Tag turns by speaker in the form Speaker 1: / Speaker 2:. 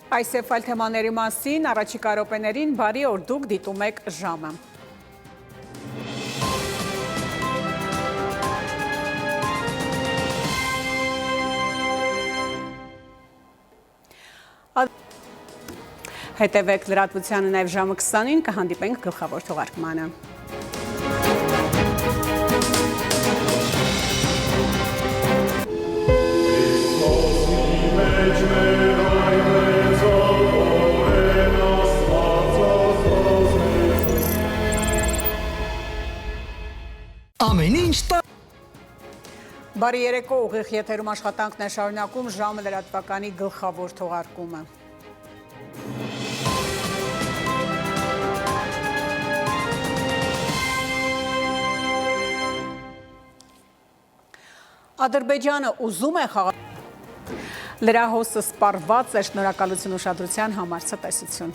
Speaker 1: Այս եւ այլ թեմաների մասին առաջիկա րոպեներին բարի օր, դուք դիտում եք ժամը։ Հետևեք լրատվությանը նաև ժամը 20-ին կհանդիպենք գլխավոր թողարկմանը։
Speaker 2: Ամեն ինչ
Speaker 1: Բարի երեկո, ուղիղ եթերում աշխատանքն է շարունակում ժամը լրատվականի գլխավոր թողարկումը։ Ադրբեջանը ուզում է Լրահոսը սպառված է, շնորհակալություն ուշադրության համար, ցտեսություն։